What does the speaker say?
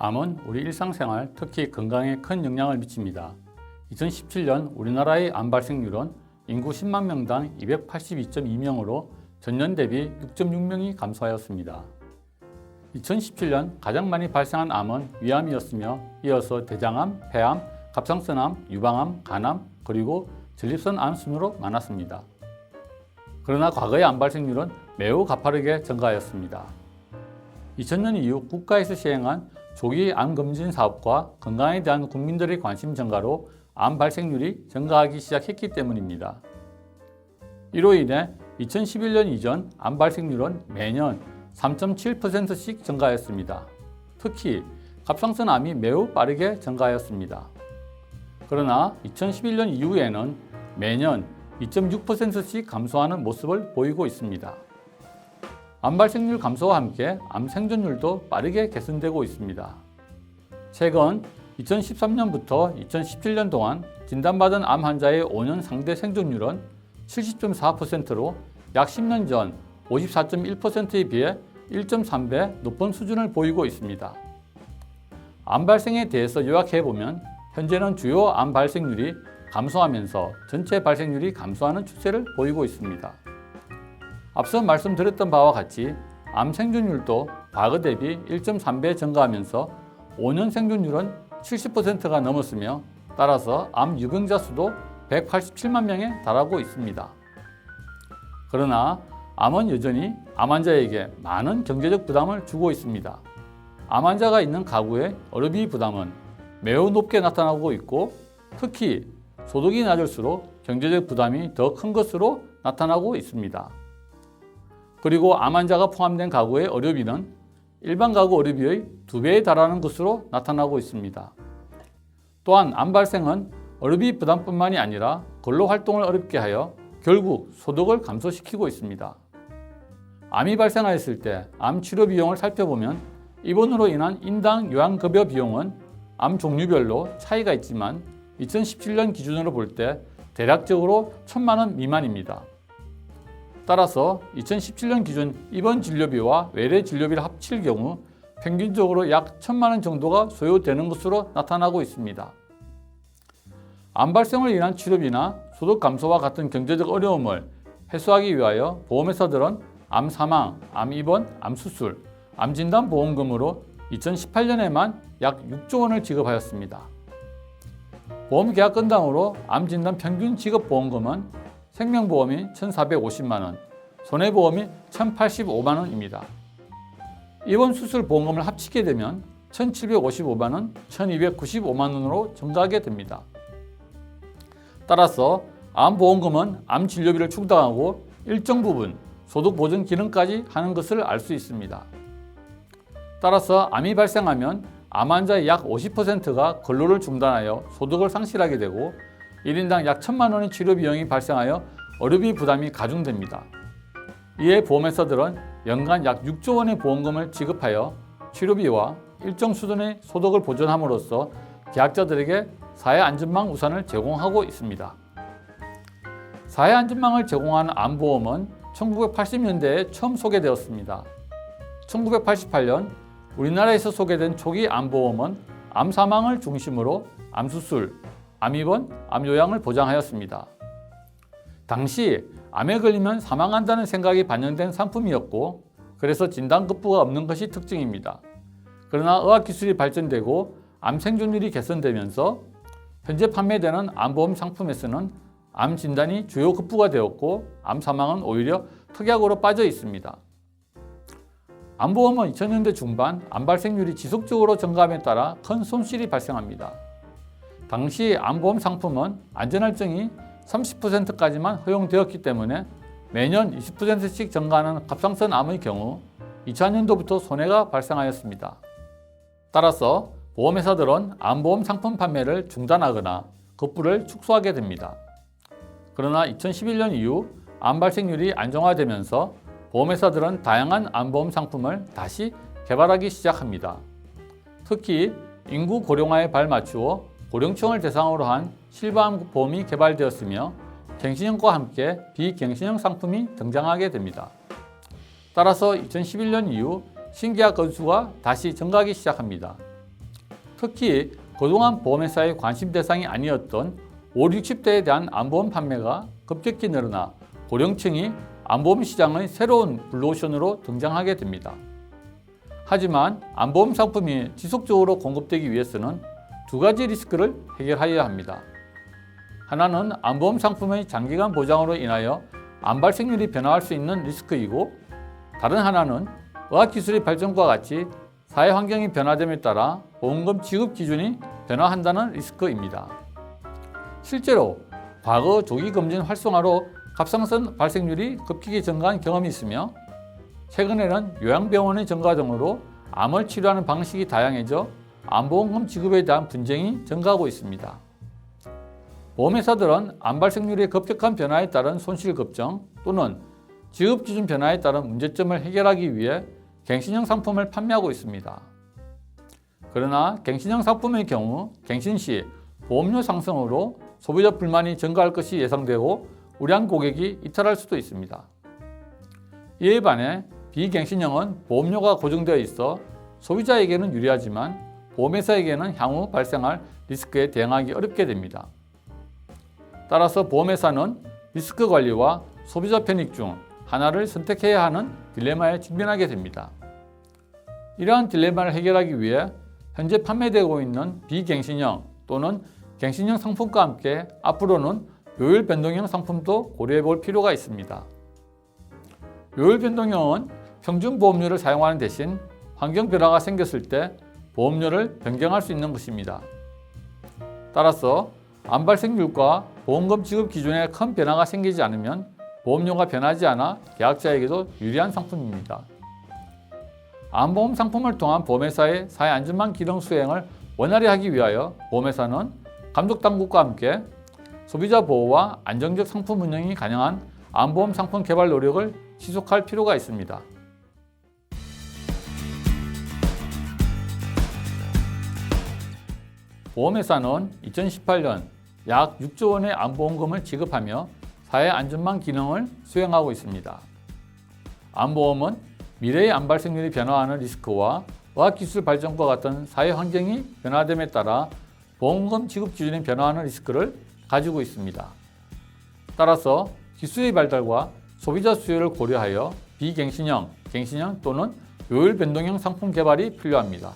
암은 우리 일상생활, 특히 건강에 큰 영향을 미칩니다. 2017년 우리나라의 암 발생률은 인구 10만 명당 282.2명으로 전년 대비 6.6명이 감소하였습니다. 2017년 가장 많이 발생한 암은 위암이었으며 이어서 대장암, 폐암, 갑상선암, 유방암, 간암, 그리고 전립선 암 순으로 많았습니다. 그러나 과거의 암 발생률은 매우 가파르게 증가하였습니다. 2000년 이후 국가에서 시행한 조기 암 검진 사업과 건강에 대한 국민들의 관심 증가로 암 발생률이 증가하기 시작했기 때문입니다. 이로 인해 2011년 이전 암 발생률은 매년 3.7%씩 증가하였습니다. 특히 갑상선 암이 매우 빠르게 증가하였습니다. 그러나 2011년 이후에는 매년 2.6%씩 감소하는 모습을 보이고 있습니다. 암 발생률 감소와 함께 암 생존율도 빠르게 개선되고 있습니다. 최근 2013년부터 2017년 동안 진단받은 암 환자의 5년 상대 생존율은 70.4%로 약 10년 전 54.1%에 비해 1.3배 높은 수준을 보이고 있습니다. 암 발생에 대해서 요약해보면 현재는 주요 암 발생률이 감소하면서 전체 발생률이 감소하는 추세를 보이고 있습니다. 앞서 말씀드렸던 바와 같이 암 생존율도 과거 대비 1.3배 증가하면서 5년 생존율은 70%가 넘었으며 따라서 암 유병자 수도 187만 명에 달하고 있습니다. 그러나 암은 여전히 암 환자에게 많은 경제적 부담을 주고 있습니다. 암 환자가 있는 가구의 의료비 부담은 매우 높게 나타나고 있고 특히 소득이 낮을수록 경제적 부담이 더 큰 것으로 나타나고 있습니다. 그리고 암 환자가 포함된 가구의 의료비는 일반 가구 의료비의 2배에 달하는 것으로 나타나고 있습니다. 또한 암 발생은 의료비 부담뿐만이 아니라 근로활동을 어렵게 하여 결국 소득을 감소시키고 있습니다. 암이 발생하였을 때 암 치료 비용을 살펴보면 입원으로 인한 인당 요양급여 비용은 암 종류별로 차이가 있지만 2017년 기준으로 볼 때 대략적으로 1,000만 원 미만입니다. 따라서 2017년 기준 입원 진료비와 외래 진료비를 합칠 경우 평균적으로 약 1,000만 원 정도가 소요되는 것으로 나타나고 있습니다. 암 발생으로 인한 치료비나 소득 감소와 같은 경제적 어려움을 해소하기 위하여 보험회사들은 암 사망, 암 입원, 암 수술, 암 진단 보험금으로 2018년에만 약 6조 원을 지급하였습니다. 보험 계약 건당으로 암 진단 평균 지급 보험금은 생명보험이 1,450만 원, 손해보험이 1,085만 원입니다. 입원 수술 보험금을 합치게 되면 1,755만 원, 1,295만 원으로 증가하게 됩니다. 따라서 암보험금은 암 진료비를 충당하고 일정 부분 소득 보전 기능까지 하는 것을 알 수 있습니다. 따라서 암이 발생하면 암 환자의 약 50%가 근로를 중단하여 소득을 상실하게 되고 1인당 약 1,000만 원의 치료 비용이 발생하여 의료비 부담이 가중됩니다. 이에 보험회사들은 연간 약 6조 원의 보험금을 지급하여 치료비와 일정 수준의 소득을 보전함으로써 계약자들에게 사회안전망 우산을 제공하고 있습니다. 사회안전망을 제공하는 암보험은 1980년대에 처음 소개되었습니다. 1988년 우리나라에서 소개된 초기 암보험은 암사망을 중심으로 암수술, 암입원, 암요양을 보장하였습니다. 당시 암에 걸리면 사망한다는 생각이 반영된 상품이었고 그래서 진단급부가 없는 것이 특징입니다. 그러나 의학기술이 발전되고 암 생존율이 개선되면서 현재 판매되는 암보험 상품에서는 암 진단이 주요 급부가 되었고 암 사망은 오히려 특약으로 빠져 있습니다. 암보험은 2000년대 중반 암 발생률이 지속적으로 증가함에 따라 큰 손실이 발생합니다. 당시 암보험 상품은 안전할증이 30%까지만 허용되었기 때문에 매년 20%씩 증가하는 갑상선 암의 경우 2000년도부터 손해가 발생하였습니다. 따라서 보험회사들은 암보험 상품 판매를 중단하거나 급부를 축소하게 됩니다. 그러나 2011년 이후 암 발생률이 안정화되면서 보험회사들은 다양한 암보험 상품을 다시 개발하기 시작합니다. 특히 인구 고령화에 발맞추어 고령층을 대상으로 한 실버암 보험이 개발되었으며 갱신형과 함께 비갱신형 상품이 등장하게 됩니다. 따라서 2011년 이후 신계약 건수가 다시 증가하기 시작합니다. 특히 그동안 보험회사의 관심 대상이 아니었던 5, 60대에 대한 암보험 판매가 급격히 늘어나 고령층이 암보험 시장의 새로운 블루오션으로 등장하게 됩니다. 하지만 암보험 상품이 지속적으로 공급되기 위해서는 두 가지 리스크를 해결하여야 합니다. 하나는 암보험 상품의 장기간 보장으로 인하여 암 발생률이 변화할 수 있는 리스크이고, 다른 하나는 의학기술의 발전과 같이 사회 환경이 변화됨에 따라 보험금 지급 기준이 변화한다는 리스크입니다. 실제로 과거 조기검진 활성화로 갑상선 발생률이 급격히 증가한 경험이 있으며, 최근에는 요양병원의 증가 등으로 암을 치료하는 방식이 다양해져 암보험금 지급에 대한 분쟁이 증가하고 있습니다. 보험회사들은 암 발생률의 급격한 변화에 따른 손실 급증 또는 지급 기준 변화에 따른 문제점을 해결하기 위해 갱신형 상품을 판매하고 있습니다. 그러나 갱신형 상품의 경우 갱신 시 보험료 상승으로 소비자 불만이 증가할 것이 예상되고 우량 고객이 이탈할 수도 있습니다. 이에 반해 비갱신형은 보험료가 고정되어 있어 소비자에게는 유리하지만 보험회사에게는 향후 발생할 리스크에 대응하기 어렵게 됩니다. 따라서 보험회사는 리스크 관리와 소비자 편익 중 하나를 선택해야 하는 딜레마에 직면하게 됩니다. 이러한 딜레마를 해결하기 위해 현재 판매되고 있는 비갱신형 또는 갱신형 상품과 함께 앞으로는 요율 변동형 상품도 고려해 볼 필요가 있습니다. 요율 변동형은 평균 보험료를 사용하는 대신 환경 변화가 생겼을 때 보험료를 변경할 수 있는 것입니다. 따라서 암 발생률과 보험금 지급 기준에 큰 변화가 생기지 않으면 보험료가 변하지 않아 계약자에게도 유리한 상품입니다. 암보험 상품을 통한 보험회사의 사회 안전망 기능 수행을 원활히 하기 위하여 보험회사는 감독당국과 함께 소비자 보호와 안정적 상품 운영이 가능한 암보험 상품 개발 노력을 지속할 필요가 있습니다. 보험회사는 2018년 약 6조 원의 암보험금을 지급하며 사회 안전망 기능을 수행하고 있습니다. 암보험은 미래의 암 발생률이 변화하는 리스크와 의학기술 발전과 같은 사회 환경이 변화됨에 따라 보험금 지급 기준이 변화하는 리스크를 가지고 있습니다. 따라서 기술의 발달과 소비자 수요를 고려하여 비갱신형, 갱신형 또는 요율 변동형 상품 개발이 필요합니다.